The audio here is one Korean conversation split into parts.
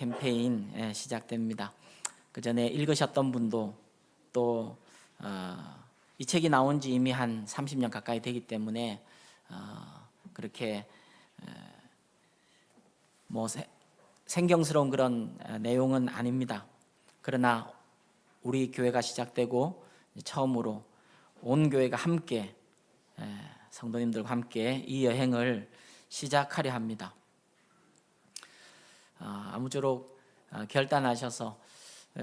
캠페인 시작됩니다. 그 전에 읽으셨던 분도 또 이 책이 나온 지 이미 한 30년 가까이 되기 때문에 그렇게 뭐 생경스러운 그런 내용은 아닙니다. 그러나 우리 교회가 시작되고 처음으로 온 교회가 함께 성도님들과 함께 이 여행을 시작하려 합니다. 아무쪼록 결단하셔서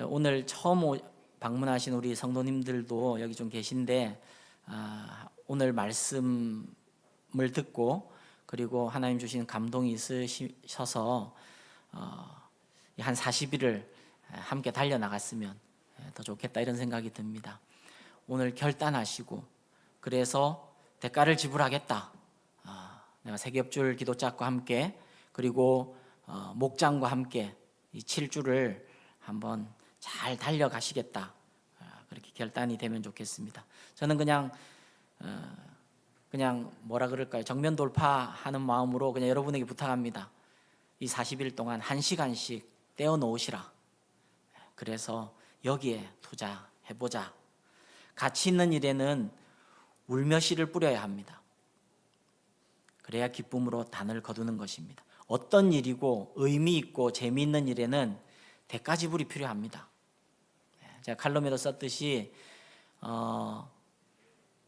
오늘 처음 방문하신 우리 성도님들도 여기 좀 계신데 오늘 말씀을 듣고 그리고 하나님 주신 감동이 있으셔서 한 40일을 함께 달려나갔으면 더 좋겠다 이런 생각이 듭니다. 오늘 결단하시고 그래서 대가를 지불하겠다. 내가 세겹줄 기도짝과 함께 그리고 목장과 함께 이 7주를 한번 잘 달려가시겠다. 그렇게 결단이 되면 좋겠습니다. 저는 그냥 뭐라 그럴까요? 정면 돌파하는 마음으로 그냥 여러분에게 부탁합니다. 이 40일 동안 1시간씩 떼어 놓으시라. 그래서 여기에 투자해보자. 가치 있는 일에는 울며 씨를 뿌려야 합니다. 그래야 기쁨으로 단을 거두는 것입니다. 어떤 일이고 의미 있고 재미있는 일에는 대가 지불이 필요합니다. 제가 칼럼에도 썼듯이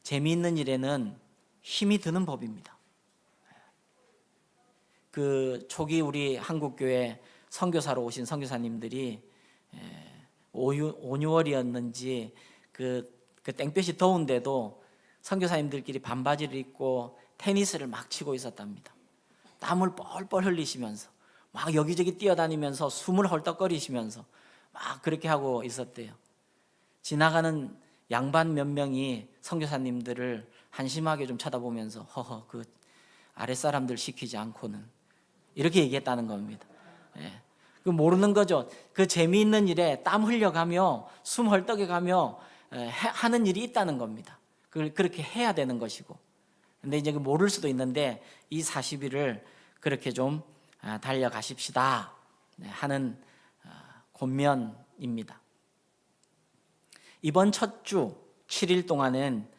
재미있는 일에는 힘이 드는 법입니다. 그 초기 우리 한국교회 선교사로 오신 선교사님들이 5, 6월이었는지 그 땡볕이 더운데도 선교사님들끼리 반바지를 입고 테니스를 막 치고 있었답니다. 땀을 뻘뻘 흘리시면서 막 여기저기 뛰어다니면서 숨을 헐떡거리시면서 막 그렇게 하고 있었대요. 지나가는 양반 몇 명이 선교사님들을 한심하게 좀 쳐다보면서 허허 그 아랫사람들 시키지 않고는 이렇게 얘기했다는 겁니다. 그 모르는 거죠. 그 재미있는 일에 땀 흘려가며 숨 헐떡여가며 하는 일이 있다는 겁니다. 그걸 그렇게 해야 되는 것이고 근데 이제 모를 수도 있는데 이 40일을 그렇게 좀 달려가십시다 하는 권면입니다. 이번 첫 주 7일 동안은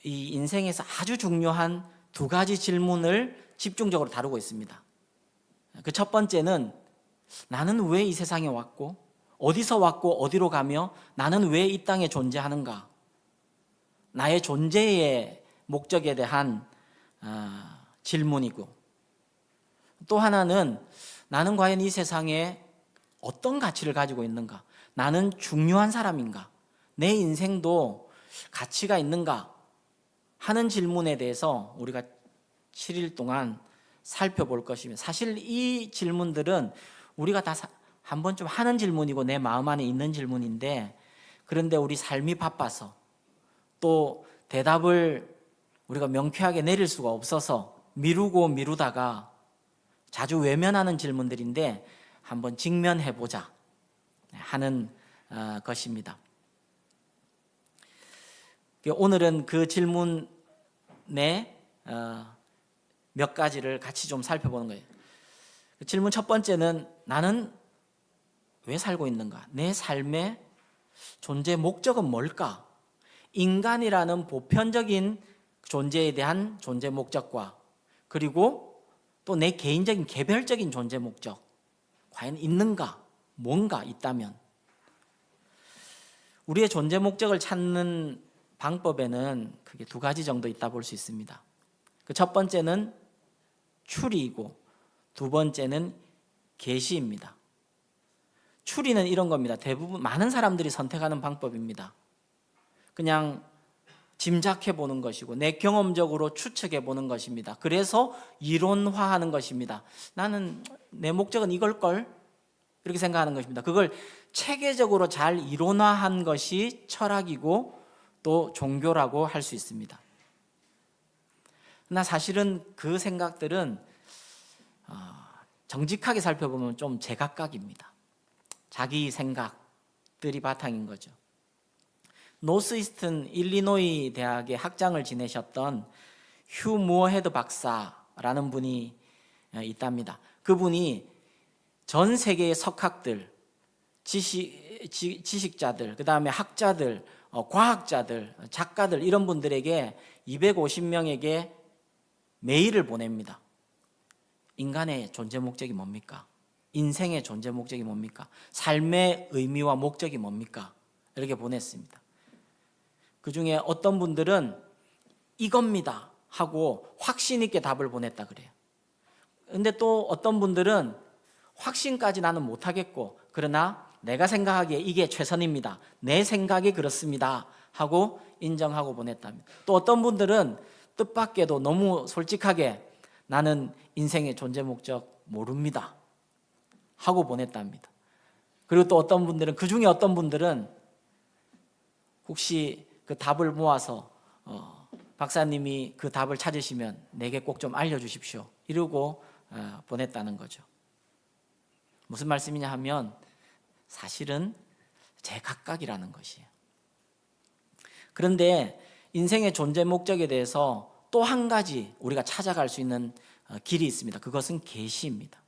이 인생에서 아주 중요한 두 가지 질문을 집중적으로 다루고 있습니다. 그 첫 번째는 나는 왜 이 세상에 왔고 어디서 왔고 어디로 가며 나는 왜 이 땅에 존재하는가? 나의 존재의 목적에 대한 질문이고 또 하나는 나는 과연 이 세상에 어떤 가치를 가지고 있는가? 나는 중요한 사람인가? 내 인생도 가치가 있는가? 하는 질문에 대해서 우리가 7일 동안 살펴볼 것이며 사실 이 질문들은 우리가 다 한 번쯤 하는 질문이고 내 마음 안에 있는 질문인데 그런데 우리 삶이 바빠서 또 대답을 우리가 명쾌하게 내릴 수가 없어서 미루다가 자주 외면하는 질문들인데 한번 직면해보자 하는 것입니다. 오늘은 그 질문에 몇 가지를 같이 좀 살펴보는 거예요. 질문 첫 번째는 나는 왜 살고 있는가? 내 삶의 존재 목적은 뭘까? 인간이라는 보편적인 존재에 대한 존재 목적과 그리고 또 내 개인적인 개별적인 존재 목적 과연 있는가? 뭔가 있다면 우리의 존재 목적을 찾는 방법에는 크게 두 가지 정도 있다 볼 수 있습니다. 그 첫 번째는 추리이고 두 번째는 계시입니다. 추리는 이런 겁니다. 대부분 많은 사람들이 선택하는 방법입니다. 그냥 짐작해 보는 것이고 내 경험적으로 추측해 보는 것입니다. 그래서 이론화하는 것입니다. 나는 내 목적은 이걸걸 이렇게 생각하는 것입니다. 그걸 체계적으로 잘 이론화한 것이 철학이고 또 종교라고 할 수 있습니다. 그러나 사실은 그 생각들은 정직하게 살펴보면 좀 제각각입니다. 자기 생각들이 바탕인 거죠. 노스이스턴 일리노이 대학의 학장을 지내셨던 휴 무어헤드 박사라는 분이 있답니다. 그분이 전 세계의 석학들, 지식자들, 그 다음에 학자들, 과학자들, 작가들 이런 분들에게 250명에게 메일을 보냅니다. 인간의 존재 목적이 뭡니까? 인생의 존재 목적이 뭡니까? 삶의 의미와 목적이 뭡니까? 이렇게 보냈습니다. 그 중에 어떤 분들은 이겁니다 하고 확신 있게 답을 보냈다 그래요. 근데 또 어떤 분들은 확신까지 나는 못하겠고, 그러나 내가 생각하기에 이게 최선입니다, 내 생각이 그렇습니다 하고 인정하고 보냈답니다. 또 어떤 분들은 뜻밖에도 너무 솔직하게 나는 인생의 존재 목적 모릅니다 하고 보냈답니다. 그리고 또 어떤 분들은, 그 중에 어떤 분들은 혹시 그 답을 모아서 박사님이 그 답을 찾으시면 내게 꼭 좀 알려주십시오 이러고 보냈다는 거죠. 무슨 말씀이냐 하면 사실은 제각각이라는 것이에요. 그런데 인생의 존재 목적에 대해서 또 한 가지 우리가 찾아갈 수 있는 길이 있습니다. 그것은 계시입니다.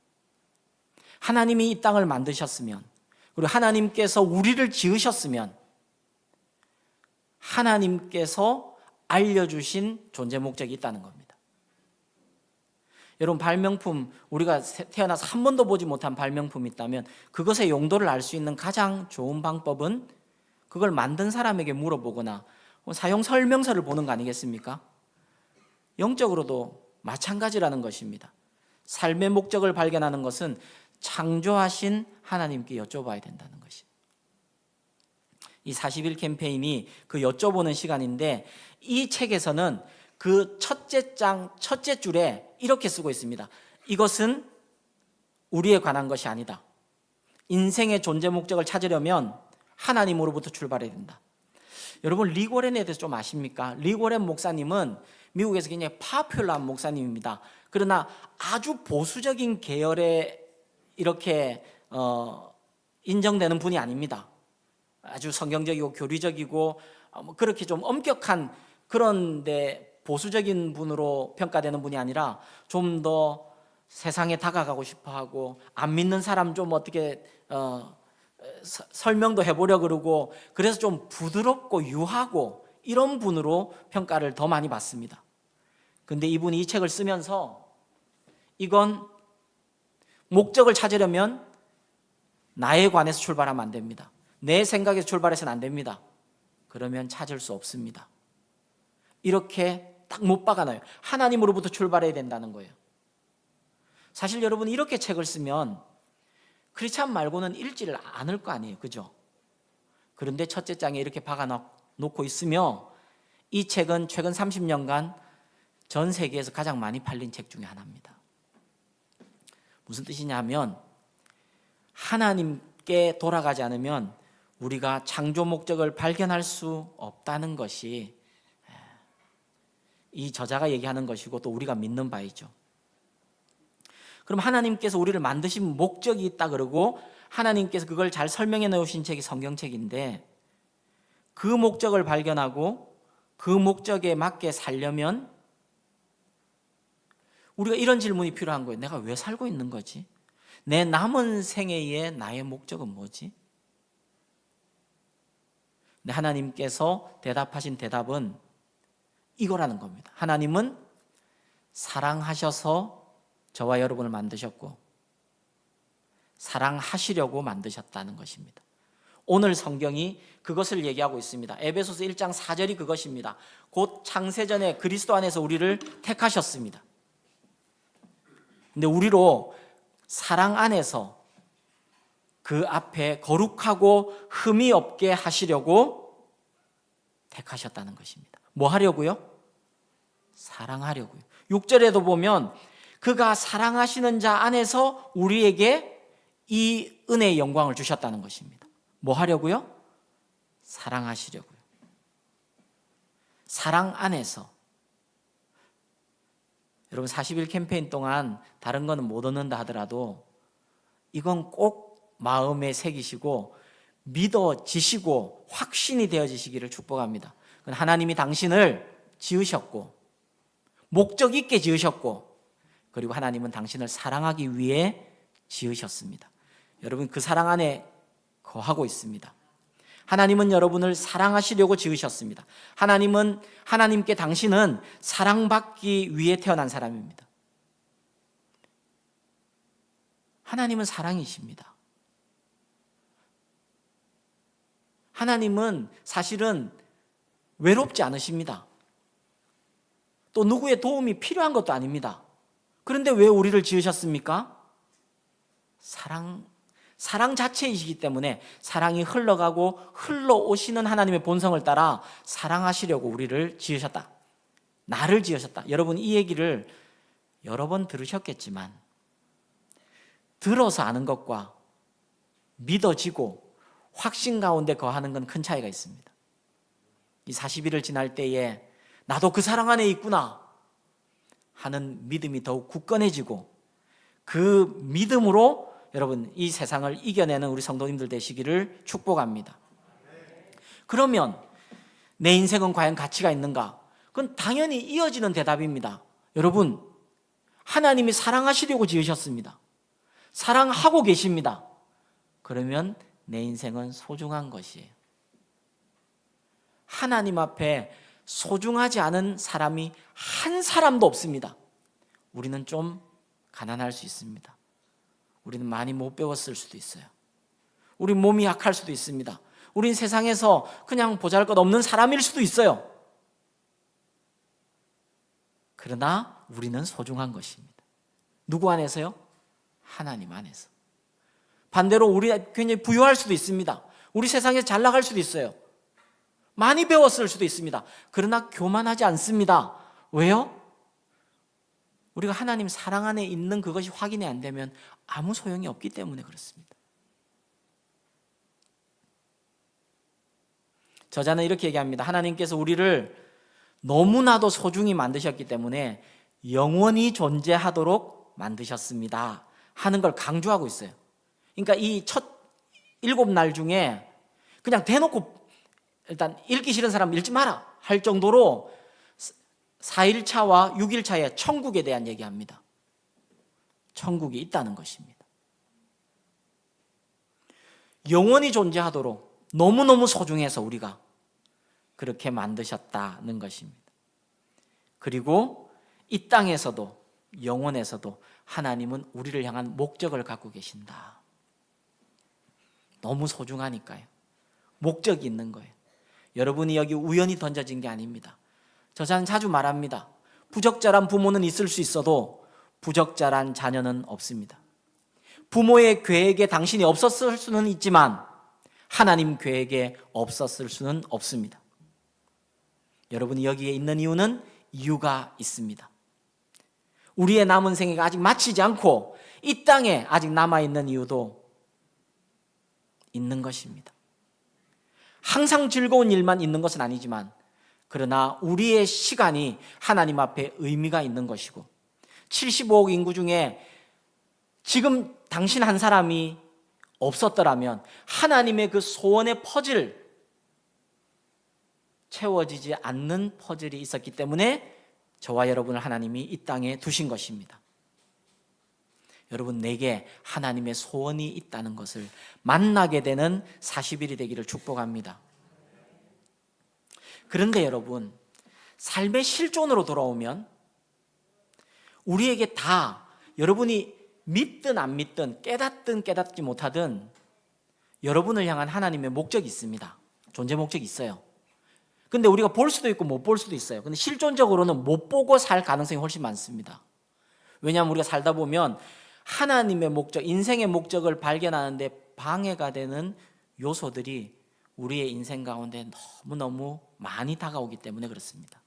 하나님이 이 땅을 만드셨으면, 그리고 하나님께서 우리를 지으셨으면 하나님께서 알려주신 존재 목적이 있다는 겁니다. 여러분, 발명품, 우리가 태어나서 한 번도 보지 못한 발명품이 있다면 그것의 용도를 알 수 있는 가장 좋은 방법은 그걸 만든 사람에게 물어보거나 사용 설명서를 보는 거 아니겠습니까? 영적으로도 마찬가지라는 것입니다. 삶의 목적을 발견하는 것은 창조하신 하나님께 여쭤봐야 된다는 것이에요. 이 40일 캠페인이 그 여쭤보는 시간인데, 이 책에서는 그 첫째 장 첫째 줄에 이렇게 쓰고 있습니다. 이것은 우리에 관한 것이 아니다. 인생의 존재 목적을 찾으려면 하나님으로부터 출발해야 된다. 여러분, 리고렌에 대해서 좀 아십니까? 리고렌 목사님은 미국에서 굉장히 파퓰러한 목사님입니다. 그러나 아주 보수적인 계열에 이렇게 인정되는 분이 아닙니다. 아주 성경적이고 교리적이고 그렇게 좀 엄격한, 그런데 보수적인 분으로 평가되는 분이 아니라 좀 더 세상에 다가가고 싶어하고, 안 믿는 사람 좀 어떻게 설명도 해보려 그러고, 그래서 좀 부드럽고 유하고 이런 분으로 평가를 더 많이 받습니다. 근데 이분이 이 책을 쓰면서 이건 목적을 찾으려면 나에 관해서 출발하면 안 됩니다. 내 생각에서 출발해서는 안 됩니다. 그러면 찾을 수 없습니다. 이렇게 딱 못 박아놔요. 하나님으로부터 출발해야 된다는 거예요. 사실 여러분, 이렇게 책을 쓰면 크리스찬 말고는 읽지를 않을 거 아니에요, 그죠? 그런데 첫째 장에 이렇게 박아놓고 있으며, 이 책은 최근 30년간 전 세계에서 가장 많이 팔린 책 중에 하나입니다. 무슨 뜻이냐 하면, 하나님께 돌아가지 않으면 우리가 창조 목적을 발견할 수 없다는 것이 이 저자가 얘기하는 것이고, 또 우리가 믿는 바이죠. 그럼 하나님께서 우리를 만드신 목적이 있다 그러고, 하나님께서 그걸 잘 설명해 놓으신 책이 성경책인데, 그 목적을 발견하고 그 목적에 맞게 살려면 우리가 이런 질문이 필요한 거예요. 내가 왜 살고 있는 거지? 내 남은 생애의 나의 목적은 뭐지? 근데 하나님께서 대답하신 대답은 이거라는 겁니다. 하나님은 사랑하셔서 저와 여러분을 만드셨고 사랑하시려고 만드셨다는 것입니다. 오늘 성경이 그것을 얘기하고 있습니다. 에베소서 1장 4절이 그것입니다. 곧 창세전에 그리스도 안에서 우리를 택하셨습니다. 근데 우리로 사랑 안에서 그 앞에 거룩하고 흠이 없게 하시려고 택하셨다는 것입니다. 뭐 하려고요? 사랑하려고요. 6절에도 보면 그가 사랑하시는 자 안에서 우리에게 이 은혜의 영광을 주셨다는 것입니다. 뭐 하려고요? 사랑하시려고요. 사랑 안에서. 여러분, 40일 캠페인 동안 다른 거는 못 얻는다 하더라도 이건 꼭 마음에 새기시고 믿어지시고 확신이 되어지시기를 축복합니다. 하나님이 당신을 지으셨고 목적 있게 지으셨고, 그리고 하나님은 당신을 사랑하기 위해 지으셨습니다. 여러분, 그 사랑 안에 거하고 있습니다. 하나님은 여러분을 사랑하시려고 지으셨습니다. 하나님께 당신은 사랑받기 위해 태어난 사람입니다. 하나님은 사랑이십니다. 하나님은 사실은 외롭지 않으십니다. 또 누구의 도움이 필요한 것도 아닙니다. 그런데 왜 우리를 지으셨습니까? 사랑 자체이시기 때문에 사랑이 흘러가고 흘러오시는 하나님의 본성을 따라 사랑하시려고 우리를 지으셨다. 나를 지으셨다. 여러분, 이 얘기를 여러 번 들으셨겠지만 들어서 아는 것과 믿어지고 확신 가운데 거하는 건 큰 차이가 있습니다. 이 40일을 지날 때에 나도 그 사랑 안에 있구나 하는 믿음이 더욱 굳건해지고 그 믿음으로 여러분 이 세상을 이겨내는 우리 성도님들 되시기를 축복합니다. 그러면 내 인생은 과연 가치가 있는가? 그건 당연히 이어지는 대답입니다. 여러분, 하나님이 사랑하시려고 지으셨습니다. 사랑하고 계십니다. 그러면 내 인생은 소중한 것이에요. 하나님 앞에 소중하지 않은 사람이 한 사람도 없습니다. 우리는 좀 가난할 수 있습니다. 우리는 많이 못 배웠을 수도 있어요. 우리 몸이 약할 수도 있습니다. 우린 세상에서 그냥 보잘것없는 사람일 수도 있어요. 그러나 우리는 소중한 것입니다. 누구 안에서요? 하나님 안에서. 반대로 우리가 굉장히 부유할 수도 있습니다. 우리 세상에서 잘 나갈 수도 있어요. 많이 배웠을 수도 있습니다. 그러나 교만하지 않습니다. 왜요? 우리가 하나님 사랑 안에 있는 그것이 확인이 안 되면 아무 소용이 없기 때문에 그렇습니다. 저자는 이렇게 얘기합니다. 하나님께서 우리를 너무나도 소중히 만드셨기 때문에 영원히 존재하도록 만드셨습니다 하는 걸 강조하고 있어요. 그러니까 이 첫 7날 중에 그냥 대놓고 일단 읽기 싫은 사람 읽지 마라 할 정도로 4일차와 6일차의 천국에 대한 얘기합니다. 천국이 있다는 것입니다. 영원히 존재하도록 너무너무 소중해서 우리가 그렇게 만드셨다는 것입니다. 그리고 이 땅에서도 영원에서도 하나님은 우리를 향한 목적을 갖고 계신다. 너무 소중하니까요. 목적이 있는 거예요. 여러분이 여기 우연히 던져진 게 아닙니다. 저자는 자주 말합니다. 부적절한 부모는 있을 수 있어도 부적절한 자녀는 없습니다. 부모의 계획에 당신이 없었을 수는 있지만 하나님 계획에 없었을 수는 없습니다. 여러분이 여기에 있는 이유는 이유가 있습니다. 우리의 남은 생애가 아직 마치지 않고 이 땅에 아직 남아있는 이유도 있는 것입니다. 항상 즐거운 일만 있는 것은 아니지만 그러나 우리의 시간이 하나님 앞에 의미가 있는 것이고 75억 인구 중에 지금 당신 한 사람이 없었더라면 하나님의 그 소원의 퍼즐 채워지지 않는 퍼즐이 있었기 때문에 저와 여러분을 하나님이 이 땅에 두신 것입니다. 여러분, 내게 하나님의 소원이 있다는 것을 만나게 되는 40일이 되기를 축복합니다. 그런데 여러분, 삶의 실존으로 돌아오면 우리에게 다 여러분이 믿든 안 믿든 깨닫든 깨닫지 못하든 여러분을 향한 하나님의 목적이 있습니다. 존재 목적이 있어요. 근데 우리가 볼 수도 있고 못 볼 수도 있어요. 근데 실존적으로는 못 보고 살 가능성이 훨씬 많습니다. 왜냐하면 우리가 살다 보면 하나님의 목적, 인생의 목적을 발견하는데 방해가 되는 요소들이 우리의 인생 가운데 너무너무 많이 다가오기 때문에 그렇습니다.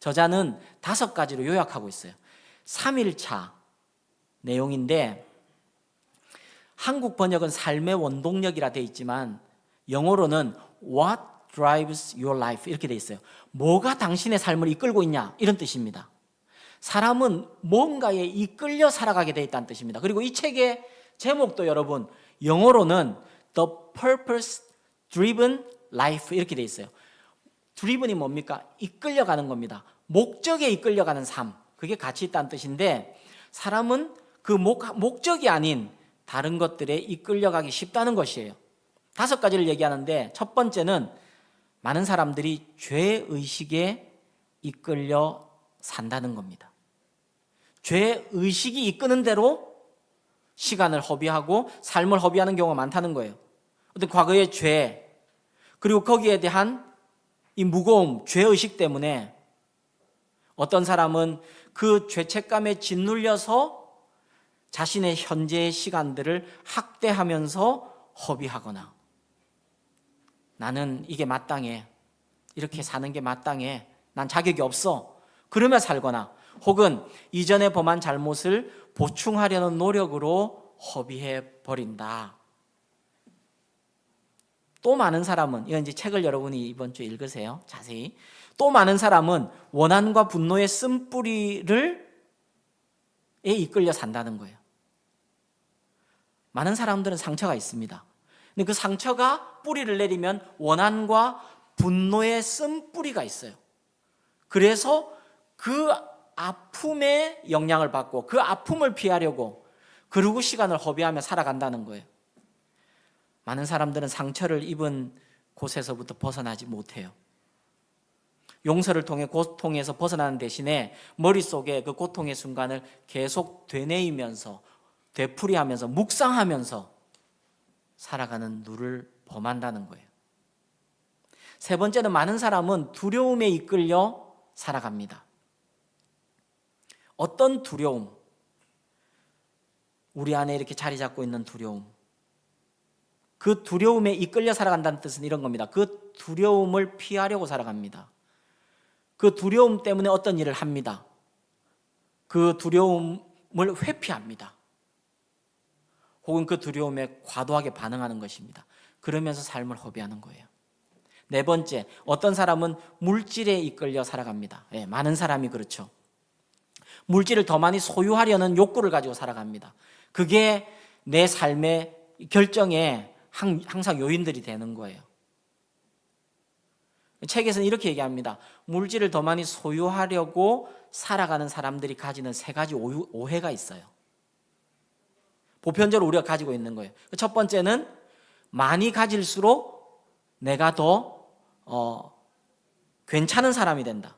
저자는 5가지로 요약하고 있어요. 3일차 내용인데 한국 번역은 삶의 원동력이라 되어 있지만 영어로는 What drives your life 이렇게 되어 있어요. 뭐가 당신의 삶을 이끌고 있냐 이런 뜻입니다. 사람은 뭔가에 이끌려 살아가게 되어 있다는 뜻입니다. 그리고 이 책의 제목도 여러분 영어로는 The Purpose Driven Life 이렇게 되어 있어요. driven이 뭡니까? 이끌려가는 겁니다. 목적에 이끌려가는 삶, 그게 가치 있다는 뜻인데 사람은 그 목적이 아닌 다른 것들에 이끌려가기 쉽다는 것이에요. 5가지를 얘기하는데 첫 번째는 많은 사람들이 죄의식에 이끌려 산다는 겁니다. 죄의식이 이끄는 대로 시간을 허비하고 삶을 허비하는 경우가 많다는 거예요. 어떤 과거의 죄, 그리고 거기에 대한 이 무거움, 죄의식 때문에 어떤 사람은 그 죄책감에 짓눌려서 자신의 현재의 시간들을 학대하면서 허비하거나, 나는 이게 마땅해, 이렇게 사는 게 마땅해, 난 자격이 없어, 그러며 살거나, 혹은 이전에 범한 잘못을 보충하려는 노력으로 허비해 버린다. 또 많은 사람은, 이건 이제 책을 여러분이 이번 주에 읽으세요, 자세히. 또 많은 사람은 원한과 분노의 쓴뿌리를 이끌려 산다는 거예요. 많은 사람들은 상처가 있습니다. 근데 그 상처가 뿌리를 내리면 원한과 분노의 쓴뿌리가 있어요. 그래서 그 아픔에 영향을 받고 그 아픔을 피하려고 그러고 시간을 허비하며 살아간다는 거예요. 많은 사람들은 상처를 입은 곳에서부터 벗어나지 못해요. 용서를 통해 고통에서 벗어나는 대신에 머릿속에 그 고통의 순간을 계속 되뇌이면서 되풀이하면서 묵상하면서 살아가는 누를 범한다는 거예요. 세 번째는 많은 사람은 두려움에 이끌려 살아갑니다. 어떤 두려움? 우리 안에 이렇게 자리 잡고 있는 두려움. 그 두려움에 이끌려 살아간다는 뜻은 이런 겁니다. 그 두려움을 피하려고 살아갑니다. 그 두려움 때문에 어떤 일을 합니다. 그 두려움을 회피합니다. 혹은 그 두려움에 과도하게 반응하는 것입니다. 그러면서 삶을 허비하는 거예요. 네 번째, 어떤 사람은 물질에 이끌려 살아갑니다. 많은 사람이 그렇죠. 물질을 더 많이 소유하려는 욕구를 가지고 살아갑니다. 그게 내 삶의 결정에 항상 요인들이 되는 거예요. 책에서는 이렇게 얘기합니다. 물질을 더 많이 소유하려고 살아가는 사람들이 가지는 3가지 오해가 있어요. 보편적으로 우리가 가지고 있는 거예요. 첫 번째는 많이 가질수록 내가 더 괜찮은 사람이 된다,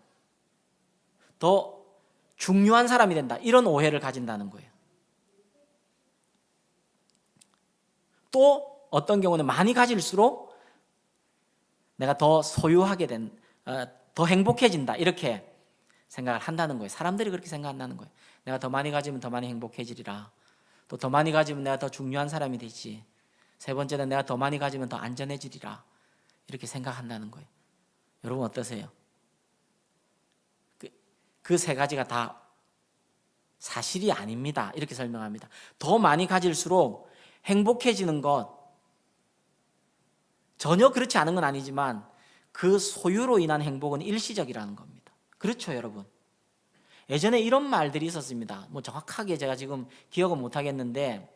더 중요한 사람이 된다, 이런 오해를 가진다는 거예요. 또 어떤 경우는 많이 가질수록 내가 더 소유하게 더 행복해진다, 이렇게 생각을 한다는 거예요. 사람들이 그렇게 생각한다는 거예요. 내가 더 많이 가지면 더 많이 행복해지리라. 또 더 많이 가지면 내가 더 중요한 사람이 되지. 세 번째는 내가 더 많이 가지면 더 안전해지리라. 이렇게 생각한다는 거예요. 여러분 어떠세요? 그 3가지가 다 사실이 아닙니다. 이렇게 설명합니다. 더 많이 가질수록 행복해지는 것, 전혀 그렇지 않은 건 아니지만 그 소유로 인한 행복은 일시적이라는 겁니다. 그렇죠, 여러분? 예전에 이런 말들이 있었습니다. 정확하게 제가 지금 기억은 못 하겠는데,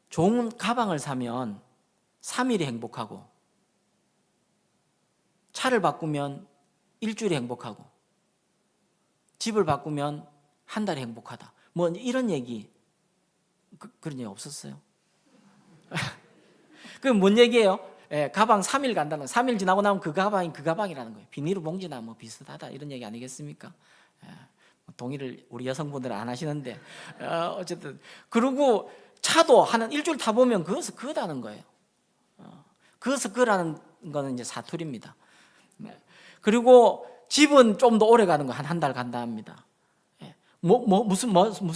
좋은 가방을 사면 3일이 행복하고, 차를 바꾸면 일주일이 행복하고, 집을 바꾸면 한 달이 행복하다. 이런 얘기, 그런 얘기 없었어요? 그게 뭔 얘기예요? 가방 3일 간다는, 3일 지나고 나면 그 가방이 그 가방이라는 거예요. 비닐봉지나 비슷하다, 이런 얘기 아니겠습니까? 동의를 우리 여성분들은 안 하시는데, 어쨌든. 그리고 차도 한 일주일 타보면 그것은 그거다는 거예요. 그것은 그거라는 거는 이제 사투리입니다. 그리고 집은 좀 더 오래 가는 거, 한 달 간다 합니다. 무슨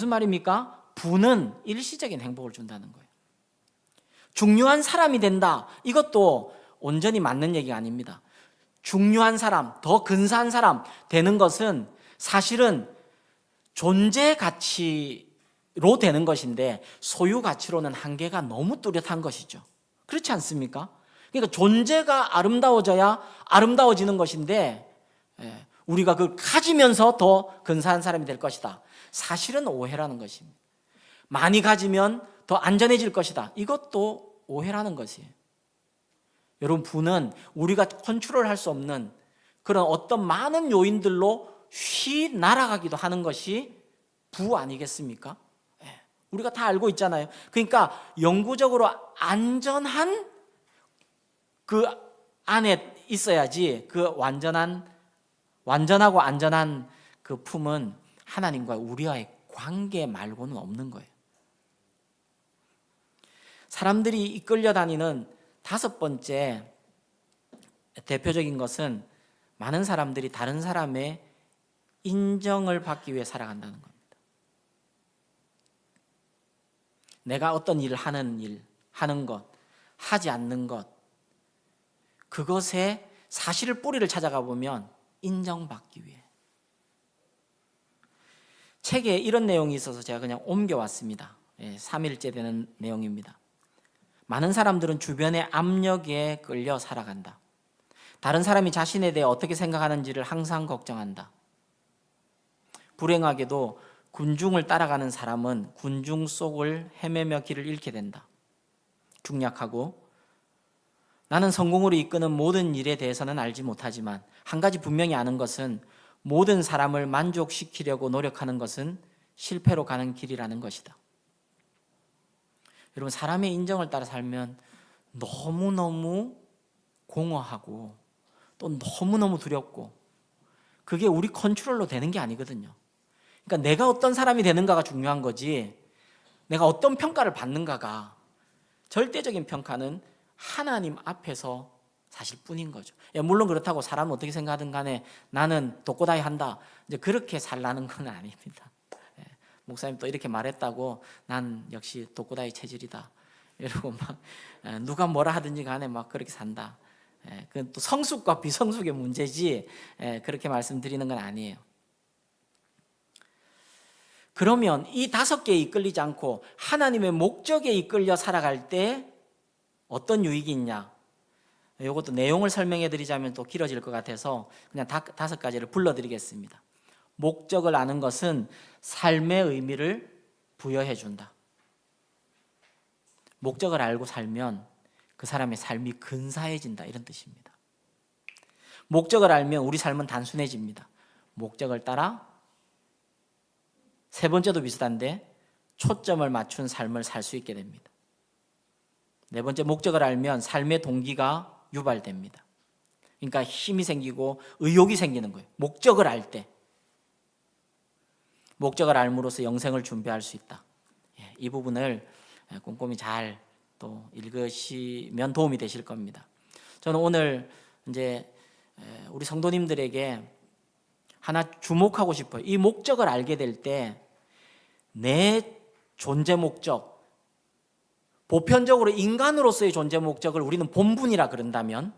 말입니까? 부는 일시적인 행복을 준다는 거예요. 중요한 사람이 된다, 이것도 온전히 맞는 얘기가 아닙니다. 중요한 사람, 더 근사한 사람 되는 것은 사실은 존재 가치로 되는 것인데 소유 가치로는 한계가 너무 뚜렷한 것이죠. 그렇지 않습니까? 그러니까 존재가 아름다워져야 아름다워지는 것인데, 우리가 그걸 가지면서 더 근사한 사람이 될 것이다, 사실은 오해라는 것입니다. 많이 가지면 더 안전해질 것이다, 이것도 오해라는 것이에요. 여러분, 부는 우리가 컨트롤할 수 없는 그런 어떤 많은 요인들로 쉬 날아가기도 하는 것이 부 아니겠습니까? 우리가 다 알고 있잖아요. 그러니까 영구적으로 안전한 그 안에 있어야지 그 완전하고 안전한 그 품은 하나님과 우리와의 관계 말고는 없는 거예요. 사람들이 이끌려 다니는 다섯 번째 대표적인 것은 많은 사람들이 다른 사람의 인정을 받기 위해 살아간다는 겁니다. 내가 어떤 일을 하는 것, 하지 않는 것, 그것의 사실을 뿌리를 찾아가 보면 인정받기 위해. 책에 이런 내용이 있어서 제가 그냥 옮겨왔습니다. 3일째 되는 내용입니다. 많은 사람들은 주변의 압력에 끌려 살아간다. 다른 사람이 자신에 대해 어떻게 생각하는지를 항상 걱정한다. 불행하게도 군중을 따라가는 사람은 군중 속을 헤매며 길을 잃게 된다. 중약하고 나는 성공으로 이끄는 모든 일에 대해서는 알지 못하지만 한 가지 분명히 아는 것은 모든 사람을 만족시키려고 노력하는 것은 실패로 가는 길이라는 것이다. 여러분, 사람의 인정을 따라 살면 너무너무 공허하고 또 너무너무 두렵고 그게 우리 컨트롤로 되는 게 아니거든요. 그러니까 내가 어떤 사람이 되는가가 중요한 거지 내가 어떤 평가를 받는가가 절대적인 평가는 하나님 앞에서 사실 뿐인 거죠. 물론 그렇다고 사람은 어떻게 생각하든 간에 나는 독고다이 한다. 이제 그렇게 살라는 건 아닙니다. 목사님 또 이렇게 말했다고 난 역시 독고다이 체질이다. 이러고 막 누가 뭐라 하든지 간에 막 그렇게 산다. 그건 또 성숙과 비성숙의 문제지 그렇게 말씀드리는 건 아니에요. 그러면 이 다섯 개에 이끌리지 않고 하나님의 목적에 이끌려 살아갈 때 어떤 유익이 있냐? 이것도 내용을 설명해 드리자면 또 길어질 것 같아서 그냥 다섯 가지를 불러드리겠습니다. 목적을 아는 것은 삶의 의미를 부여해 준다. 목적을 알고 살면 그 사람의 삶이 근사해진다, 이런 뜻입니다. 목적을 알면 우리 삶은 단순해집니다. 목적을 따라 세 번째도 비슷한데 초점을 맞춘 삶을 살 수 있게 됩니다. 네 번째, 목적을 알면 삶의 동기가 유발됩니다. 그러니까 힘이 생기고 의욕이 생기는 거예요. 목적을 알 때. 목적을 알므로써 영생을 준비할 수 있다. 이 부분을 꼼꼼히 잘 또 읽으시면 도움이 되실 겁니다. 저는 오늘 이제 우리 성도님들에게 하나 주목하고 싶어요. 이 목적을 알게 될 때 내 존재 목적, 보편적으로 인간으로서의 존재 목적을 우리는 본분이라 그런다면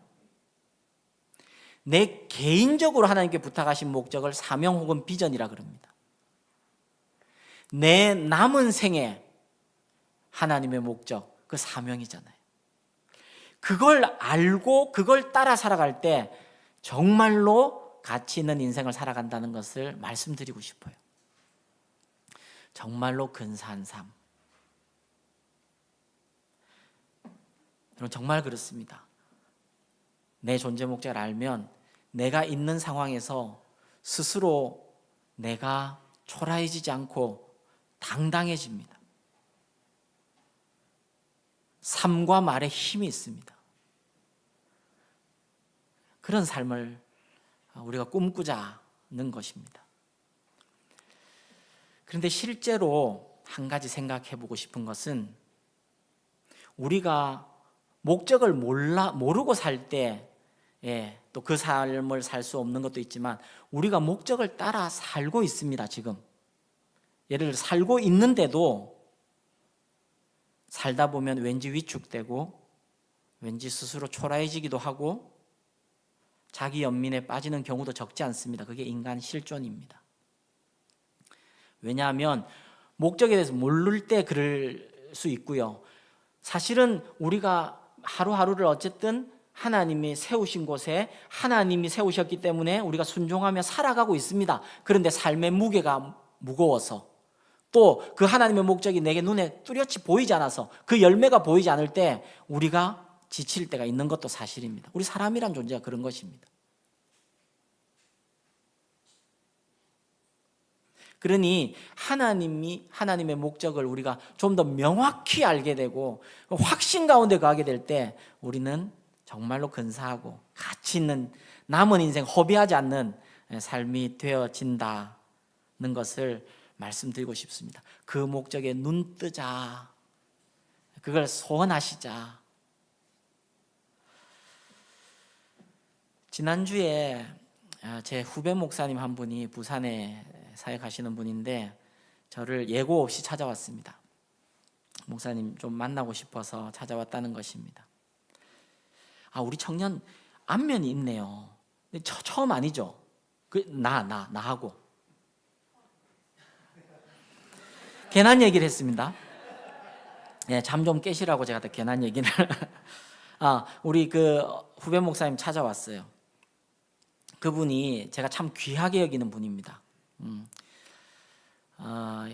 내 개인적으로 하나님께 부탁하신 목적을 사명 혹은 비전이라 그럽니다. 내 남은 생에 하나님의 목적, 그 사명이잖아요. 그걸 알고 그걸 따라 살아갈 때 정말로 가치 있는 인생을 살아간다는 것을 말씀드리고 싶어요. 정말로 근사한 삶. 여러분, 정말 그렇습니다. 내 존재 목적을 알면 내가 있는 상황에서 스스로 내가 초라해지지 않고 당당해집니다. 삶과 말에 힘이 있습니다. 그런 삶을 우리가 꿈꾸자는 것입니다. 그런데 실제로 한 가지 생각해 보고 싶은 것은 우리가 목적을 모르고 살 때 또 그 삶을 살 수 없는 것도 있지만 우리가 목적을 따라 살고 있습니다. 지금 예를 들어 살고 있는데도 살다 보면 왠지 위축되고 왠지 스스로 초라해지기도 하고 자기 연민에 빠지는 경우도 적지 않습니다. 그게 인간 실존입니다. 왜냐하면 목적에 대해서 모를 때 그럴 수 있고요. 사실은 우리가 하루하루를 어쨌든 하나님이 세우신 곳에 하나님이 세우셨기 때문에 우리가 순종하며 살아가고 있습니다. 그런데 삶의 무게가 무거워서 또 그 하나님의 목적이 내게 눈에 뚜렷이 보이지 않아서 그 열매가 보이지 않을 때 우리가 지칠 때가 있는 것도 사실입니다. 우리 사람이란 존재가 그런 것입니다. 그러니 하나님의 목적을 우리가 좀 더 명확히 알게 되고 확신 가운데 가게 될 때 우리는 정말로 근사하고 가치 있는 남은 인생 허비하지 않는 삶이 되어진다는 것을 말씀드리고 싶습니다. 그 목적에 눈 뜨자. 그걸 소원하시자. 지난주에 제 후배 목사님 한 분이 부산에 사역하시는 분인데 저를 예고 없이 찾아왔습니다. 목사님 좀 만나고 싶어서 찾아왔다는 것입니다. 우리 청년 안면이 있네요. 근데 처음 아니죠? 나하고 괜한 얘기를 했습니다. 잠 좀 깨시라고 제가 더 괜한 얘기를 우리 그 후배 목사님 찾아왔어요. 그분이 제가 참 귀하게 여기는 분입니다.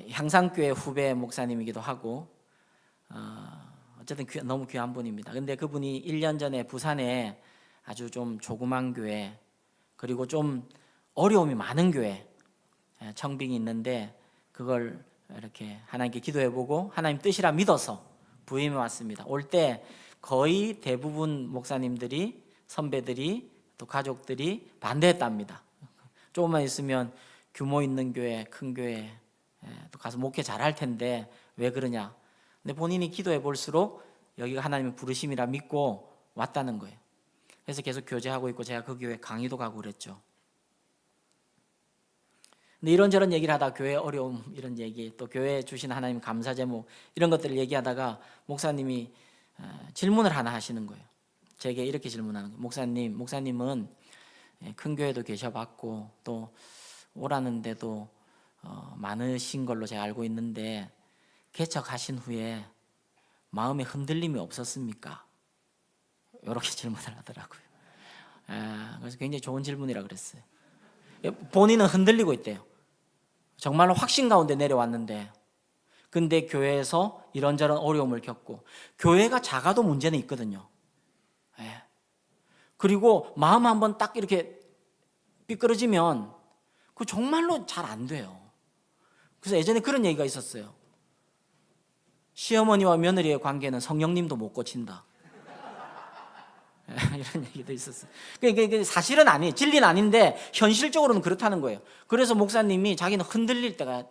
향상교회 후배 목사님이기도 하고 어쨌든 너무 귀한 분입니다. 근데 그분이 1년 전에 부산에 아주 좀 조그만 교회 그리고 좀 어려움이 많은 교회 청빙이 있는데 그걸 이렇게 하나님께 기도해보고 하나님 뜻이라 믿어서 부임해 왔습니다. 올 때 거의 대부분 목사님들이 선배들이 또 가족들이 반대했답니다. 조금만 있으면 규모 있는 교회, 큰 교회 또 가서 목회 잘할 텐데 왜 그러냐. 근데 본인이 기도해 볼수록 여기가 하나님의 부르심이라 믿고 왔다는 거예요. 그래서 계속 교제하고 있고 제가 그 교회 강의도 가고 그랬죠. 근데 이런저런 얘기를 하다 교회 어려움 이런 얘기 또 교회에 주신 하나님 감사 제목 이런 것들을 얘기하다가 목사님이 질문을 하나 하시는 거예요. 제게 이렇게 질문하는 거예요. 목사님은 큰 교회도 계셔봤고 또 오라는데도 많으신 걸로 제가 알고 있는데 개척하신 후에 마음에 흔들림이 없었습니까? 이렇게 질문을 하더라고요. 그래서 굉장히 좋은 질문이라 그랬어요. 본인은 흔들리고 있대요. 정말로 확신 가운데 내려왔는데 근데 교회에서 이런저런 어려움을 겪고 교회가 작아도 문제는 있거든요. 그리고 마음 한번 딱 이렇게 삐끄러지면 그 정말로 잘 안 돼요. 그래서 예전에 그런 얘기가 있었어요. 시어머니와 며느리의 관계는 성령님도 못 고친다. 이런 얘기도 있었어요. 그게 사실은 아니에요. 진리는 아닌데 현실적으로는 그렇다는 거예요. 그래서 목사님이 자기는 흔들릴 때가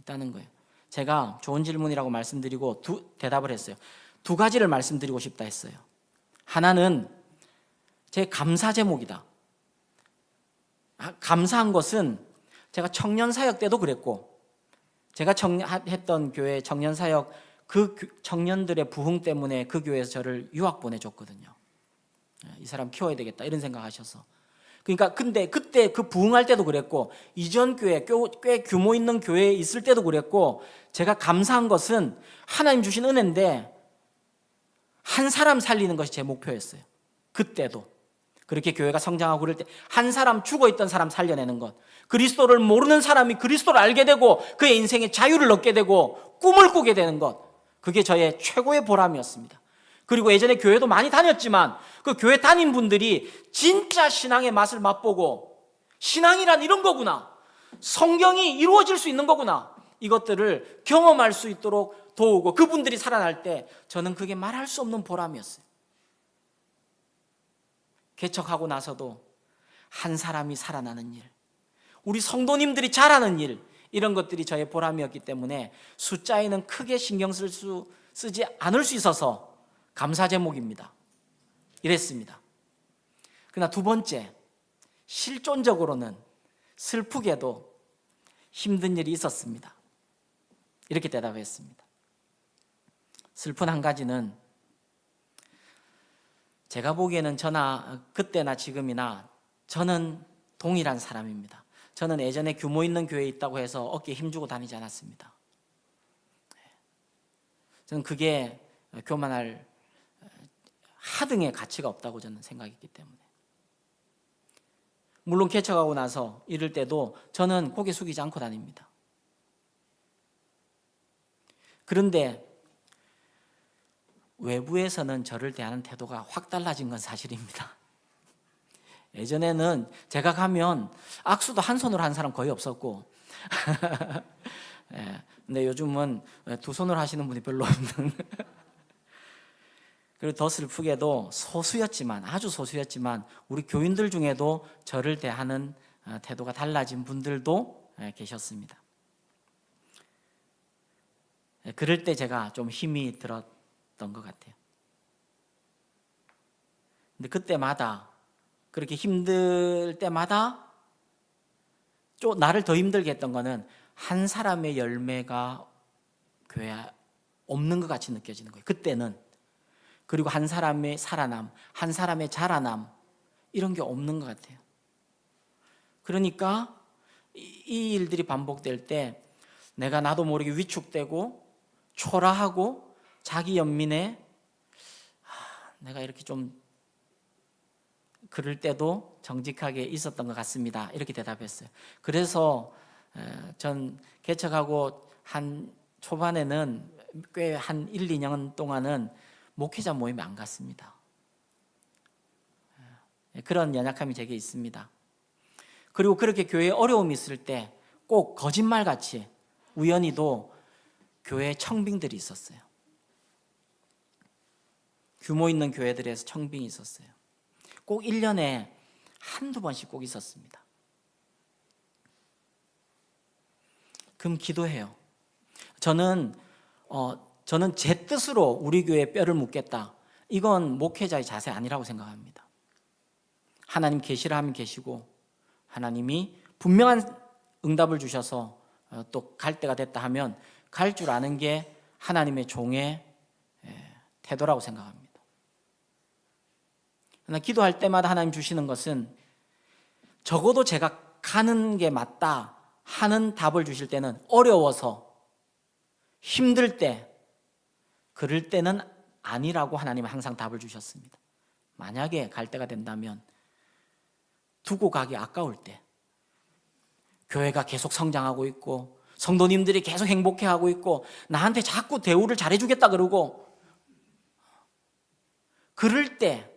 있다는 거예요. 제가 좋은 질문이라고 말씀드리고 대답을 했어요. 두 가지를 말씀드리고 싶다 했어요. 하나는 제 감사 제목이다. 감사한 것은 제가 청년 사역 때도 그랬고 제가 했던 교회 청년 사역 그 청년들의 부흥 때문에 그 교회에서 저를 유학 보내줬거든요. 이 사람 키워야 되겠다 이런 생각하셔서. 그러니까 근데 그때 그 부흥할 때도 그랬고 이전 교회 꽤 규모 있는 교회에 있을 때도 그랬고 제가 감사한 것은 하나님 주신 은혜인데 한 사람 살리는 것이 제 목표였어요. 그때도. 그렇게 교회가 성장하고 그럴 때 한 사람 죽어있던 사람 살려내는 것 그리스도를 모르는 사람이 그리스도를 알게 되고 그의 인생에 자유를 얻게 되고 꿈을 꾸게 되는 것 그게 저의 최고의 보람이었습니다. 그리고 예전에 교회도 많이 다녔지만 그 교회 다닌 분들이 진짜 신앙의 맛을 맛보고 신앙이란 이런 거구나 성경이 이루어질 수 있는 거구나 이것들을 경험할 수 있도록 도우고 그분들이 살아날 때 저는 그게 말할 수 없는 보람이었어요. 개척하고 나서도 한 사람이 살아나는 일, 우리 성도님들이 잘하는 일 이런 것들이 저의 보람이었기 때문에 숫자에는 크게 신경 쓰지 않을 수 있어서 감사 제목입니다. 이랬습니다. 그러나 두 번째, 실존적으로는 슬프게도 힘든 일이 있었습니다. 이렇게 대답했습니다. 슬픈 한 가지는 제가 보기에는 그때나 지금이나 저는 동일한 사람입니다. 저는 예전에 규모 있는 교회에 있다고 해서 어깨에 힘주고 다니지 않았습니다. 저는 그게 교만할 하등의 가치가 없다고 저는 생각했기 때문에. 물론 개척하고 나서 이럴 때도 저는 고개 숙이지 않고 다닙니다. 그런데 외부에서는 저를 대하는 태도가 확 달라진 건 사실입니다. 예전에는 제가 가면 악수도 한 손으로 한 사람 거의 없었고 예, 근데 요즘은 두 손으로 하시는 분이 별로 없는 그리고 더 슬프게도 소수였지만, 아주 소수였지만 우리 교인들 중에도 저를 대하는 태도가 달라진 분들도 계셨습니다. 그럴 때 제가 좀 힘이 들었던 것 같아요. 근데 그때마다, 그렇게 힘들 때마다 좀 나를 더 힘들게 했던 거는 한 사람의 열매가 교회에 없는 것 같이 느껴지는 거예요. 그때는. 그리고 한 사람의 살아남, 한 사람의 자라남, 이런 게 없는 것 같아요. 그러니까 이 일들이 반복될 때 내가 나도 모르게 위축되고 초라하고 자기 연민에 내가 이렇게 좀 그럴 때도 정직하게 있었던 것 같습니다. 이렇게 대답했어요. 그래서 전 개척하고 한 초반에는 꽤 한 1, 2년 동안은 목회자 모임에 안 갔습니다. 그런 연약함이 제게 있습니다. 그리고 그렇게 교회에 어려움이 있을 때 꼭 거짓말같이 우연히도 교회에 청빙들이 있었어요. 규모 있는 교회들에서 청빙이 있었어요. 꼭 1년에 한두 번씩 꼭 있었습니다. 그럼 기도해요. 저는 제 뜻으로 우리 교회에 뼈를 묻겠다. 이건 목회자의 자세 아니라고 생각합니다. 하나님 계시라 하면 계시고, 하나님이 분명한 응답을 주셔서 또 갈 때가 됐다 하면 갈 줄 아는 게 하나님의 종의 태도라고 생각합니다. 그러나 기도할 때마다 하나님 주시는 것은 적어도 제가 가는 게 맞다 하는 답을 주실 때는, 어려워서 힘들 때, 그럴 때는 아니라고 하나님은 항상 답을 주셨습니다. 만약에 갈 때가 된다면 두고 가기 아까울 때, 교회가 계속 성장하고 있고 성도님들이 계속 행복해하고 있고 나한테 자꾸 대우를 잘해주겠다 그러고, 그럴 때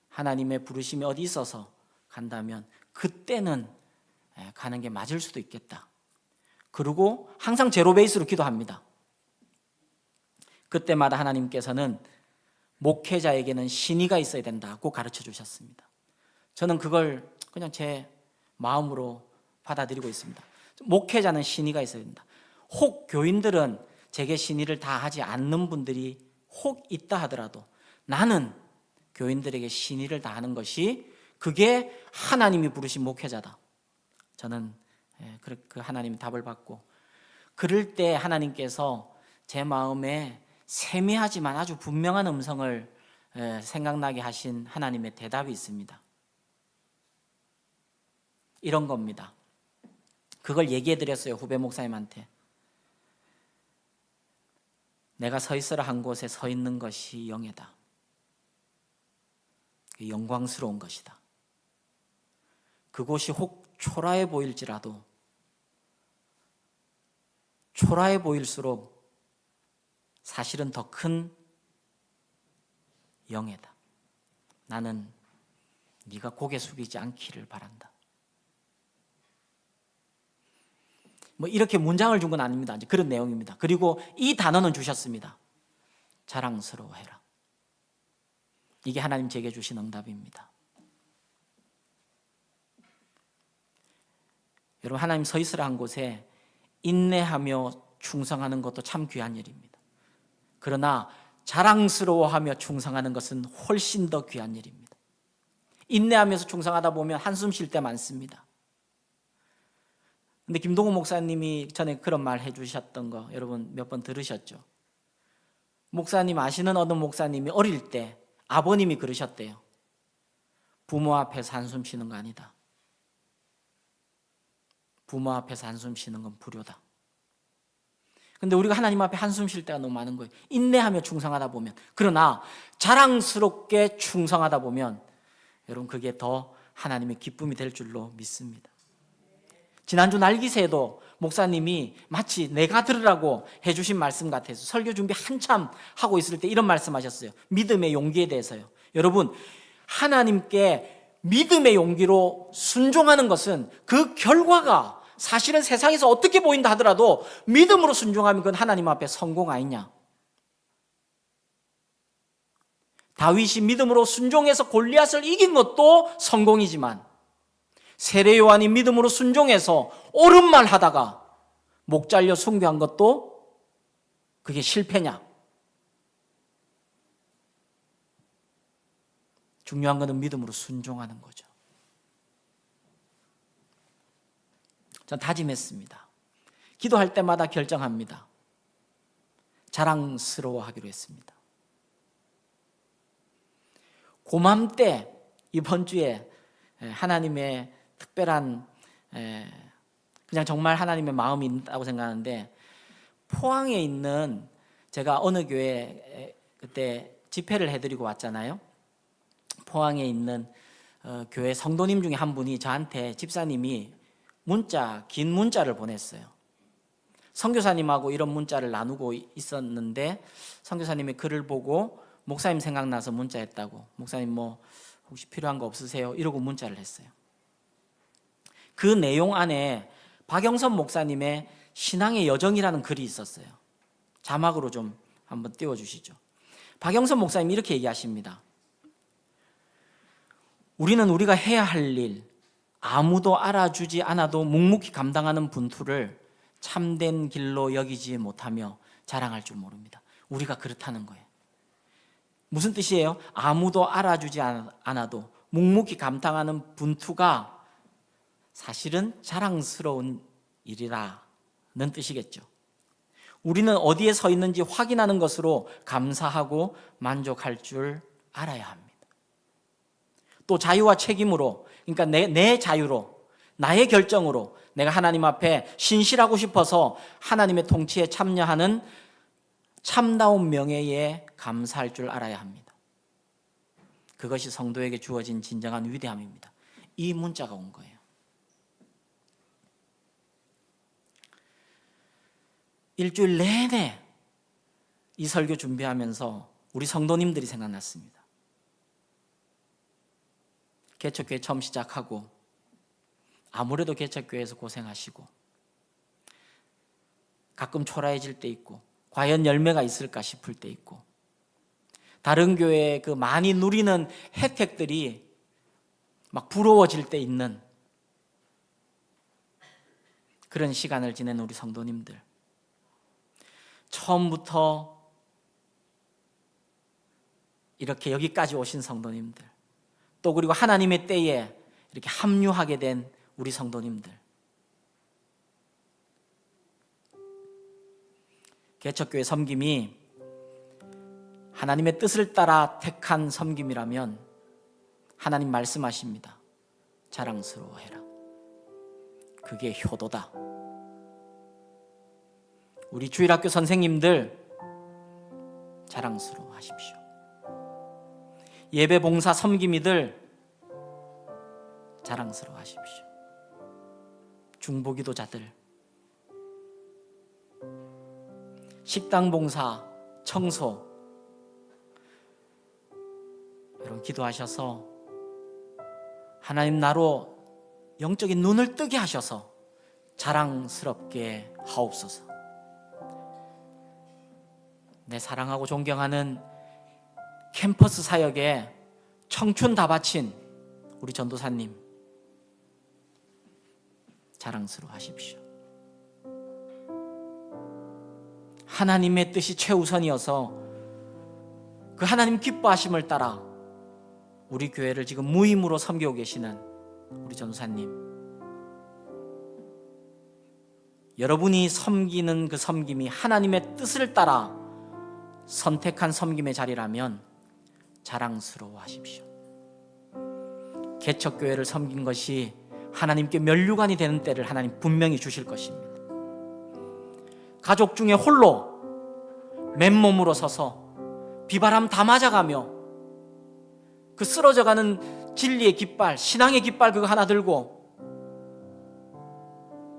하나님의 부르심이 어디 있어서 간다면 그때는 가는 게 맞을 수도 있겠다. 그리고 항상 제로 베이스로 기도합니다. 그때마다 하나님께서는 목회자에게는 신의가 있어야 된다고 가르쳐 주셨습니다. 저는 그걸 그냥 제 마음으로 받아들이고 있습니다. 목회자는 신의가 있어야 된다. 혹 교인들은 제게 신의를 다 하지 않는 분들이 혹 있다 하더라도 나는 교인들에게 신의를 다하는 것이, 그게 하나님이 부르신 목회자다. 저는 그 하나님의 답을 받고, 그럴 때 하나님께서 제 마음에 세미하지만 아주 분명한 음성을 생각나게 하신 하나님의 대답이 있습니다. 이런 겁니다. 그걸 얘기해 드렸어요, 후배 목사님한테. 내가 서 있으라 한 곳에 서 있는 것이 영예다. 영광스러운 것이다. 그곳이 혹 초라해 보일지라도, 초라해 보일수록 사실은 더 큰 영예다. 나는 네가 고개 숙이지 않기를 바란다. 이렇게 문장을 준 건 아닙니다. 이제 그런 내용입니다. 그리고 이 단어는 주셨습니다. 자랑스러워해라. 이게 하나님 제게 주신 응답입니다. 여러분, 하나님 서 있으라 한 곳에 인내하며 충성하는 것도 참 귀한 일입니다. 그러나 자랑스러워하며 충성하는 것은 훨씬 더 귀한 일입니다. 인내하면서 충성하다 보면 한숨 쉴 때 많습니다. 근데 김동훈 목사님이 전에 그런 말 해주셨던 거 여러분 몇 번 들으셨죠? 목사님 아시는 어느 목사님이 어릴 때 아버님이 그러셨대요. 부모 앞에서 한숨 쉬는 거 아니다. 부모 앞에서 한숨 쉬는 건 불효다. 근데 우리가 하나님 앞에 한숨 쉴 때가 너무 많은 거예요. 인내하며 충성하다 보면. 그러나 자랑스럽게 충성하다 보면 여러분 그게 더 하나님의 기쁨이 될 줄로 믿습니다. 지난주 날기새에도 목사님이 마치 내가 들으라고 해주신 말씀 같아서 설교 준비 한참 하고 있을 때 이런 말씀하셨어요. 믿음의 용기에 대해서요. 여러분, 하나님께 믿음의 용기로 순종하는 것은 그 결과가 사실은 세상에서 어떻게 보인다 하더라도 믿음으로 순종하면 그건 하나님 앞에 성공 아니냐. 다윗이 믿음으로 순종해서 골리앗을 이긴 것도 성공이지만 세례 요한이 믿음으로 순종해서 옳은 말 하다가 목 잘려 숭배한 것도 그게 실패냐? 중요한 것은 믿음으로 순종하는 거죠. 전 다짐했습니다. 기도할 때마다 결정합니다. 자랑스러워하기로 했습니다. 고맘때 이번 주에 하나님의 특별한 그냥 정말 하나님의 마음이 있다고 생각하는데, 포항에 있는 제가 어느 교회 그때 집회를 해드리고 왔잖아요. 포항에 있는 교회 성도님 중에 한 분이 저한테 집사님이 긴 문자를 보냈어요. 선교사님하고 이런 문자를 나누고 있었는데 선교사님이 글을 보고 목사님 생각나서 문자했다고. 목사님 뭐 혹시 필요한 거 없으세요? 이러고 문자를 했어요. 그 내용 안에 박영선 목사님의 신앙의 여정이라는 글이 있었어요. 자막으로 좀 한번 띄워주시죠. 박영선 목사님이 이렇게 얘기하십니다. 우리는 우리가 해야 할 일, 아무도 알아주지 않아도 묵묵히 감당하는 분투를 참된 길로 여기지 못하며 자랑할 줄 모릅니다. 우리가 그렇다는 거예요. 무슨 뜻이에요? 아무도 알아주지 않아도 묵묵히 감당하는 분투가 사실은 자랑스러운 일이라는 뜻이겠죠. 우리는 어디에 서 있는지 확인하는 것으로 감사하고 만족할 줄 알아야 합니다. 또 자유와 책임으로, 그러니까 내 자유로, 나의 결정으로 내가 하나님 앞에 신실하고 싶어서 하나님의 통치에 참여하는 참다운 명예에 감사할 줄 알아야 합니다. 그것이 성도에게 주어진 진정한 위대함입니다. 이 문자가 온 거예요. 일주일 내내 이 설교 준비하면서 우리 성도님들이 생각났습니다. 개척교회 처음 시작하고 아무래도 개척교회에서 고생하시고 가끔 초라해질 때 있고 과연 열매가 있을까 싶을 때 있고 다른 교회의 그 많이 누리는 혜택들이 막 부러워질 때 있는 그런 시간을 지낸 우리 성도님들, 처음부터 이렇게 여기까지 오신 성도님들, 또 그리고 하나님의 때에 이렇게 합류하게 된 우리 성도님들, 개척교회 섬김이 하나님의 뜻을 따라 택한 섬김이라면 하나님 말씀하십니다. 자랑스러워해라. 그게 효도다. 우리 주일학교 선생님들 자랑스러워하십시오. 예배 봉사 섬김이들 자랑스러워하십시오. 중보기도자들, 식당 봉사, 청소, 여러분 기도하셔서 하나님 나로 영적인 눈을 뜨게 하셔서 자랑스럽게 하옵소서. 내 사랑하고 존경하는 캠퍼스 사역에 청춘 다 바친 우리 전도사님 자랑스러워하십시오. 하나님의 뜻이 최우선이어서 그 하나님 기뻐하심을 따라 우리 교회를 지금 무임으로 섬기고 계시는 우리 전도사님, 여러분이 섬기는 그 섬김이 하나님의 뜻을 따라 선택한 섬김의 자리라면 자랑스러워하십시오. 개척교회를 섬긴 것이 하나님께 면류관이 되는 때를 하나님 분명히 주실 것입니다. 가족 중에 홀로 맨몸으로 서서 비바람 다 맞아가며 그 쓰러져가는 진리의 깃발, 신앙의 깃발 그거 하나 들고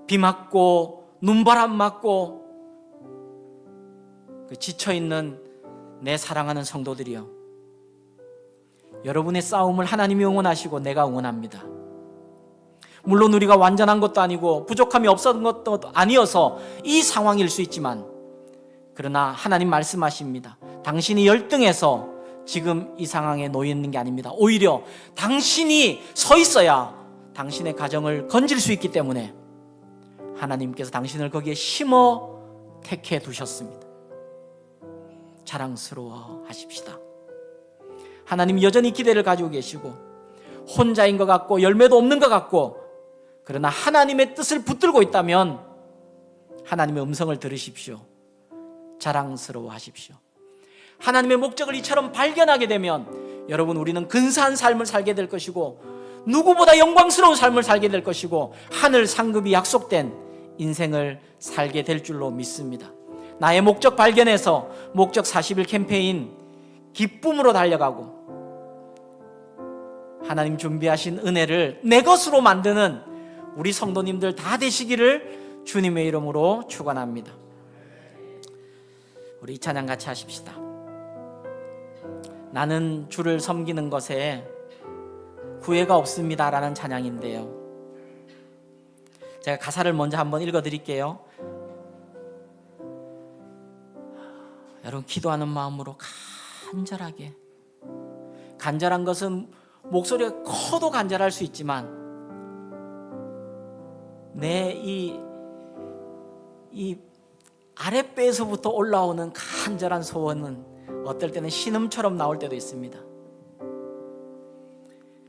비 맞고 눈바람 맞고 그 지쳐있는 내 사랑하는 성도들이여, 여러분의 싸움을 하나님이 응원하시고 내가 응원합니다. 물론 우리가 완전한 것도 아니고 부족함이 없었던 것도 아니어서 이 상황일 수 있지만, 그러나 하나님 말씀하십니다. 당신이 열등해서 지금 이 상황에 놓여 있는 게 아닙니다. 오히려 당신이 서 있어야 당신의 가정을 건질 수 있기 때문에 하나님께서 당신을 거기에 심어 택해 두셨습니다. 자랑스러워 하십시다. 하나님 여전히 기대를 가지고 계시고, 혼자인 것 같고 열매도 없는 것 같고, 그러나 하나님의 뜻을 붙들고 있다면 하나님의 음성을 들으십시오. 자랑스러워 하십시오. 하나님의 목적을 이처럼 발견하게 되면 여러분, 우리는 근사한 삶을 살게 될 것이고 누구보다 영광스러운 삶을 살게 될 것이고 하늘 상급이 약속된 인생을 살게 될 줄로 믿습니다. 나의 목적 발견해서 목적 40일 캠페인 기쁨으로 달려가고 하나님 준비하신 은혜를 내 것으로 만드는 우리 성도님들 다 되시기를 주님의 이름으로 축원합니다. 우리 이 찬양 같이 하십시다. 나는 주를 섬기는 것에 후회가 없습니다라는 찬양인데요, 제가 가사를 먼저 한번 읽어드릴게요. 여러분, 기도하는 마음으로 간절하게, 간절한 것은 목소리가 커도 간절할 수 있지만 내 이 아랫배에서부터 올라오는 간절한 소원은 어떨 때는 신음처럼 나올 때도 있습니다.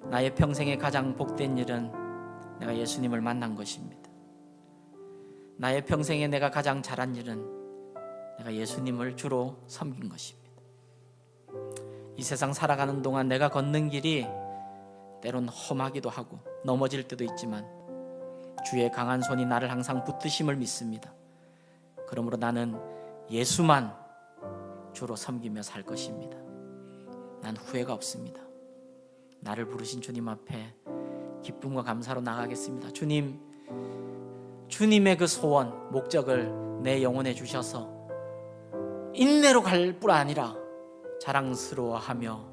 나의 평생에 가장 복된 일은 내가 예수님을 만난 것입니다. 나의 평생에 내가 가장 잘한 일은 내가 예수님을 주로 섬긴 것입니다. 이 세상 살아가는 동안 내가 걷는 길이 때론 험하기도 하고 넘어질 때도 있지만 주의 강한 손이 나를 항상 붙드심을 믿습니다. 그러므로 나는 예수만 주로 섬기며 살 것입니다. 난 후회가 없습니다. 나를 부르신 주님 앞에 기쁨과 감사로 나가겠습니다. 주님, 주님의 그 소원, 목적을 내 영혼에 주셔서 인내로 갈 뿐 아니라 자랑스러워하며